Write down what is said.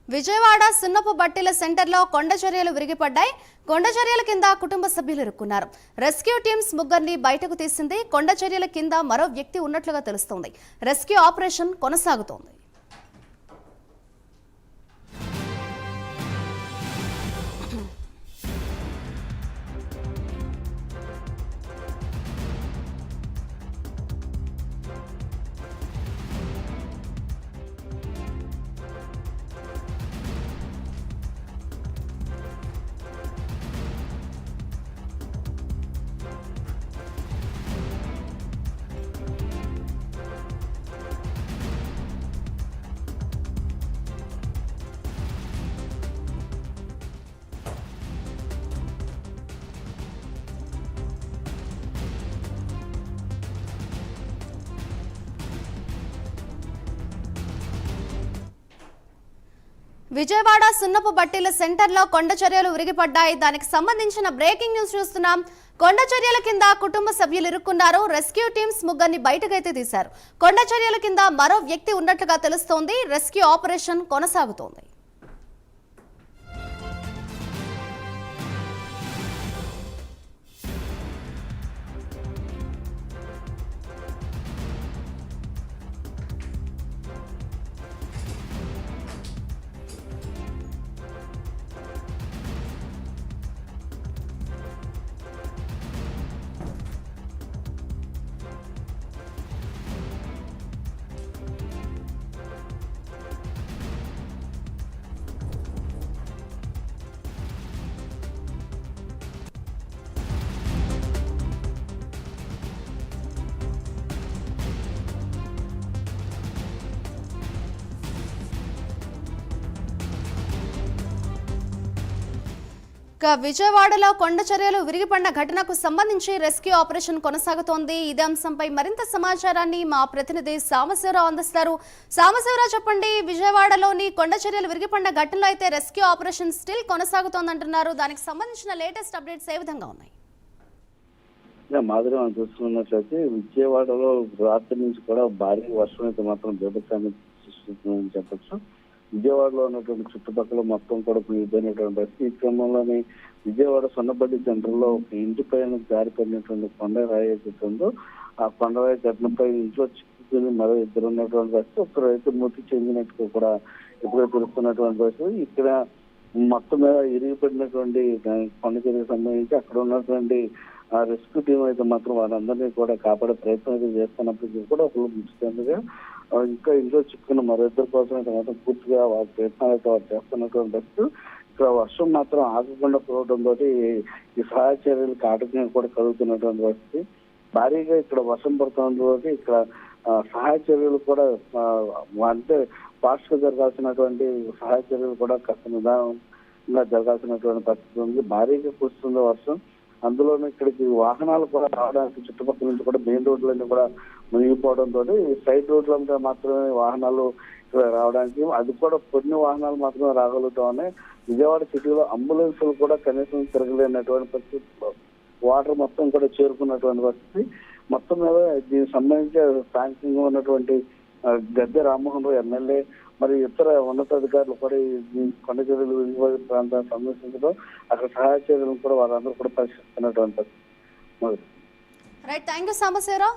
విజయవాడ సున్నపు బట్టీల సెంటర్లో కొండ చర్యలు విరిగిపడ్డాయి. కొండ చర్యల కింద కుటుంబ సభ్యులు ఇరుక్కున్నారు. రెస్క్యూ టీమ్స్ ముగ్గురిని బయటకు తీసింది. కొండ చర్యల కింద మరో వ్యక్తి ఉన్నట్లుగా తెలుస్తోంది. రెస్క్యూ ఆపరేషన్ కొనసాగుతోంది. విజయవాడ సున్నపు బట్టీల సెంటర్లో కొండ చర్యలు విరిగిపడ్డాయి. దానికి సంబంధించిన బ్రేకింగ్ న్యూస్ చూస్తున్నాం. కొండ చర్యల కింద కుటుంబ సభ్యులు ఇరుక్కున్నారు. రెస్క్యూ టీమ్స్ ముగ్గురిని బయటకైతే తీశారు. కొండ చర్యల కింద మరో వ్యక్తి ఉన్నట్లుగా తెలుస్తోంది. రెస్క్యూ ఆపరేషన్ కొనసాగుతోంది. విజయవాడలో కొండ చర్యలు విరిగిపడిన ఘటనకు సంబంధించి రెస్క్యూ ఆపరేషన్ కొనసాగుతోంది. ఇదే అంశంపై మరింత సమాచారాన్ని మా ప్రతినిధి సాంబశివరావు అందిస్తారు. సాంబశివరావు, చెప్పండి, విజయవాడలోని కొండ చర్యలు విరిగిపడిన ఘటనలో అయితే రెస్క్యూ ఆపరేషన్ స్టిల్ కొనసాగుతోందంటున్నారు. దానికి సంబంధించిన లేటెస్ట్ అప్డేట్స్ ఏ విధంగా ఉన్నాయి? మాదిరి మనం చూసుకున్నట్లయితే విజయవాడలో రాత్రి నుంచి కూడా భారీ వర్షం అయితే మాత్రం బీభత్సాన్ని సృష్టిస్తుందని చెప్పచ్చు. విజయవాడలో ఉన్నటువంటి చుట్టుపక్కల మొత్తం కూడా మునిగిపోయినటువంటి పరిస్థితి. ఈ క్రమంలోనే విజయవాడ సొన్నబడ్డి సెంటర్ లో ఒక ఇంటి పైన జారిపడినటువంటి కొండరాయి ఏదైతుందో ఆ కొండరాయి ఘటనపై ఇంట్లో చిక్కుకుని మరో ఇద్దరు ఉన్నటువంటి పరిస్థితి. ఒకరు అయితే మృతి చెందినట్టుగా కూడా ఇప్పుడే తెలుస్తున్నటువంటి పరిస్థితి. ఇక్కడ మొత్తం మీద ఇరిగిపడినటువంటి కొండ చర్యకు సంబంధించి అక్కడ ఉన్నటువంటి ఆ రెస్క్యూ టీం అయితే మాత్రం వారందరినీ కూడా కాపాడే ప్రయత్నం అయితే చేస్తున్నప్పటికీ కూడా ఒకరు మృతి చెందగా ఇంకా ఇంట్లో చిక్కున్న మరో ఇద్దరి కోసం అయితే మాత్రం పూర్తిగా వారి ప్రయత్నాలు అయితే వారు చేస్తున్నటువంటి పరిస్థితి. ఇక్కడ వర్షం మాత్రం ఆగకుండా పోవడంతో ఈ సహాయ చర్యలకు ఆటంకం కూడా కలుగుతున్నటువంటి పరిస్థితి. భారీగా ఇక్కడ వర్షం పడుతున్నటువంటి ఇక్కడ సహాయ చర్యలు కూడా అంటే ఫాస్ట్ గా జరగాల్సినటువంటి సహాయ చర్యలు కూడా కాస్త నిదానంగా జరగాల్సినటువంటి పరిస్థితి ఉంది. భారీగా కురుస్తుంది వర్షం. అందులోనే ఇక్కడికి వాహనాలు కూడా రావడానికి చుట్టుపక్కల నుంచి కూడా మెయిన్ రోడ్లన్నీ కూడా మునిగిపోవడంతో సైడ్ రోడ్లంతా మాత్రమే వాహనాలు ఇక్కడ రావడానికి, అది కూడా కొన్ని వాహనాలు మాత్రమే రాగలుగుతామని విజయవాడ సిటీలో అంబులెన్సులు కూడా కనీసం తిరగలేనటువంటి పరిస్థితి. వాటర్ మొత్తం కూడా చేరుకున్నటువంటి పరిస్థితి. మొత్తం మీద దీనికి సంబంధించి స్థానికంగా ఉన్నటువంటి గద్దె రామ్మోహన్ రావు ఎమ్మెల్యే మరి ఇతర ఉన్నతాధికారులు కూడా ఈ కొండ చర్యలు ప్రాంతాన్ని సందర్శించడం, అక్కడ సహాయ చర్యలను కూడా వారందరూ కూడా పరిశీలిస్తున్నటువంటి. Right, thank you Sambasivarao.